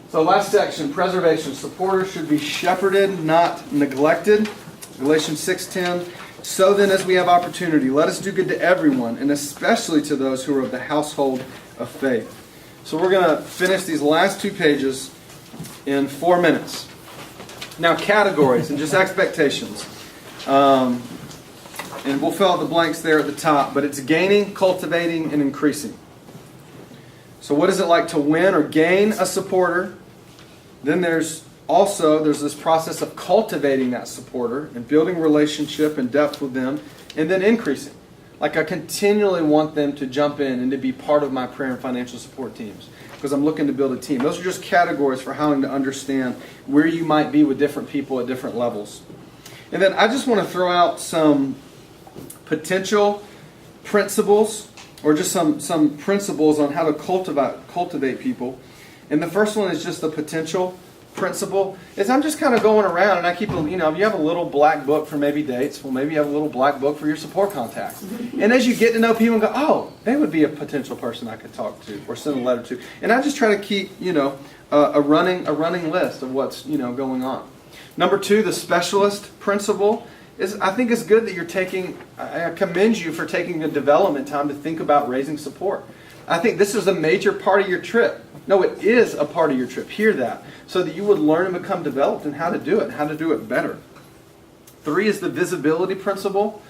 So last section, preservation. Supporters should be shepherded, not neglected. Galatians 6:10. So then, as we have opportunity, let us do good to everyone, and especially to those who are of the household of faith. So we're going to finish these last 2 pages in 4 minutes. Now, categories and just expectations. And we'll fill out the blanks there at the top, but it's gaining, cultivating, and increasing. So what is it like to win or gain a supporter? Then there's this process of cultivating that supporter and building relationship and depth with them, and then increasing. Like I continually want them to jump in and to be part of my prayer and financial support teams because I'm looking to build a team. Those are just categories for how to understand where you might be with different people at different levels. And then I just want to throw out some potential principles or just some principles on how to cultivate people. And the first one is just the potential principle. Is I'm just kind of going around and I keep, if you have a little black book for maybe dates, well, maybe you have a little black book for your support contacts. And as you get to know people and go, oh, they would be a potential person I could talk to or send a letter to. And I just try to keep, a running list of what's, going on. Number 2, the specialist principle. I think it's good that you're I commend you for taking the development time to think about raising support. I think this is a major part of your trip. No, it is a part of your trip. Hear that. So that you would learn and become developed in how to do it and how to do it better. 3 is the visibility principle.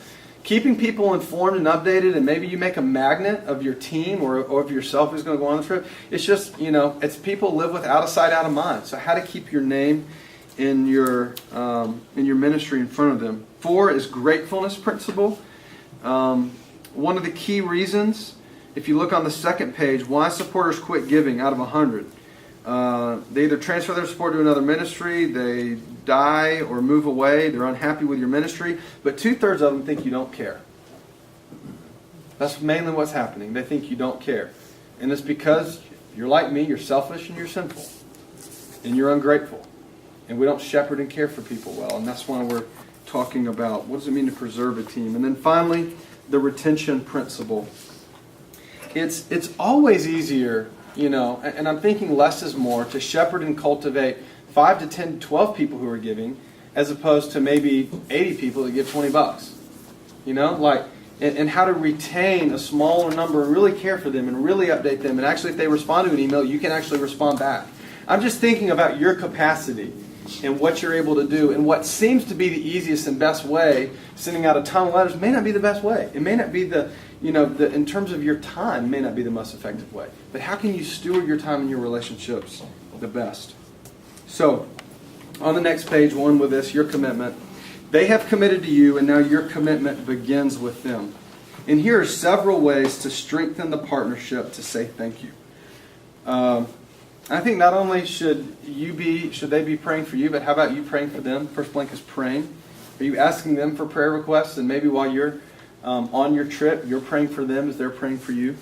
Keeping people informed and updated, and maybe you make a magnet of your team or of yourself who's going to go on the trip. It's just, it's people live with out of sight, out of mind. So how to keep your name in your ministry in front of them. 4 is gratefulness principle. One of the key reasons, if you look on the second page, why supporters quit giving out of 100. They either transfer their support to another ministry, they die or move away, they're unhappy with your ministry, but 2/3 of them think you don't care. That's mainly what's happening. They think you don't care. And it's because you're like me, you're selfish and you're sinful. And you're ungrateful. And we don't shepherd and care for people well. And that's why we're talking about what does it mean to preserve a team. And then finally, the retention principle. It's always easier, and I'm thinking less is more, to shepherd and cultivate 5 to 10 to 12 people who are giving as opposed to maybe 80 people that give $20. And how to retain a smaller number and really care for them and really update them. And actually, if they respond to an email, you can actually respond back. I'm just thinking about your capacity and what you're able to do. And what seems to be the easiest and best way, sending out a ton of letters, may not be the best way. It may not be in terms of your time, may not be the most effective way. But how can you steward your time and your relationships the best? So, on the next page, one with this, your commitment. They have committed to you, and now your commitment begins with them. And here are several ways to strengthen the partnership to say thank you. I think not only should they be praying for you, but how about you praying for them? First blank is praying. Are you asking them for prayer requests? And maybe while you're on your trip, you're praying for them as they're praying for you.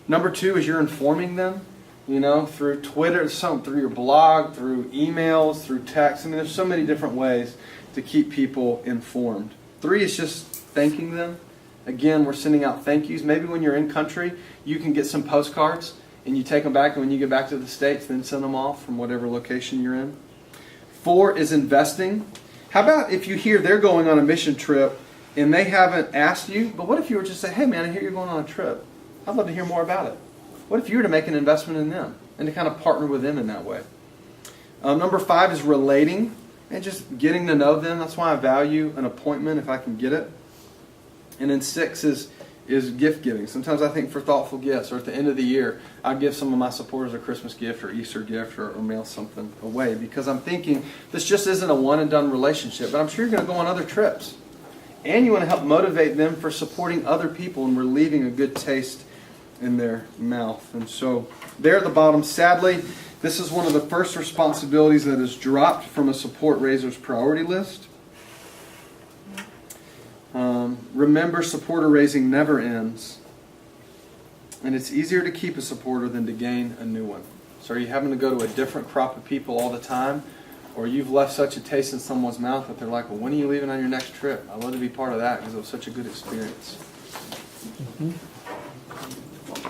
Number 2 is you're informing them, through Twitter, through your blog, through emails, through text. There's so many different ways to keep people informed. 3 is just thanking them. Again, we're sending out thank yous. Maybe when you're in country, you can get some postcards and you take them back, and when you get back to the States, then send them off from whatever location you're in. 4 is investing. How about if you hear they're going on a mission trip and they haven't asked you, but what if you were just to say, hey man, I hear you're going on a trip. I'd love to hear more about it. What if you were to make an investment in them and to kind of partner with them in that way? Number 5 is relating and just getting to know them. That's why I value an appointment if I can get it. And then 6 is gift giving. Sometimes I think for thoughtful gifts, or at the end of the year, I'll give some of my supporters a Christmas gift or Easter gift or mail something away, because I'm thinking this just isn't a one and done relationship, but I'm sure you're going to go on other trips. And you want to help motivate them for supporting other people, and we're leaving a good taste in their mouth. And so there at the bottom, sadly, this is one of the first responsibilities that is dropped from a support raiser's priority list. Remember, supporter raising never ends. And it's easier to keep a supporter than to gain a new one. So are you having to go to a different crop of people all the time? Or you've left such a taste in someone's mouth that they're like, well, when are you leaving on your next trip? I'd love to be part of that because it was such a good experience.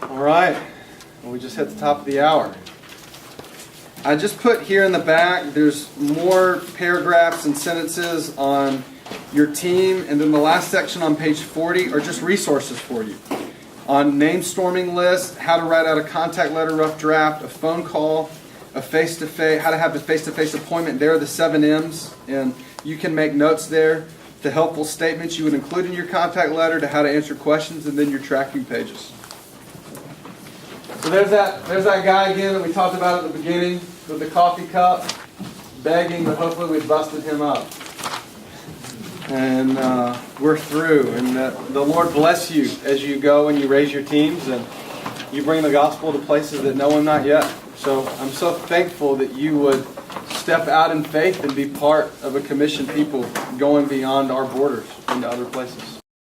All right. Well, we just hit the top of the hour. I just put here in the back, there's more paragraphs and sentences on your team, and then the last section on page 40 are just resources for you. On name storming list, how to write out a contact letter, rough draft, a phone call, a face-to-face, how to have a face-to-face appointment. There are the 7 M's, and you can make notes there. The helpful statements you would include in your contact letter, to how to answer questions, and then your tracking pages. So there's that guy again that we talked about at the beginning with the coffee cup, begging, but hopefully we busted him up. And we're through. And the Lord bless you as you go and you raise your teams and you bring the gospel to places that know Him not yet. So I'm so thankful that you would step out in faith and be part of a commissioned people going beyond our borders into other places.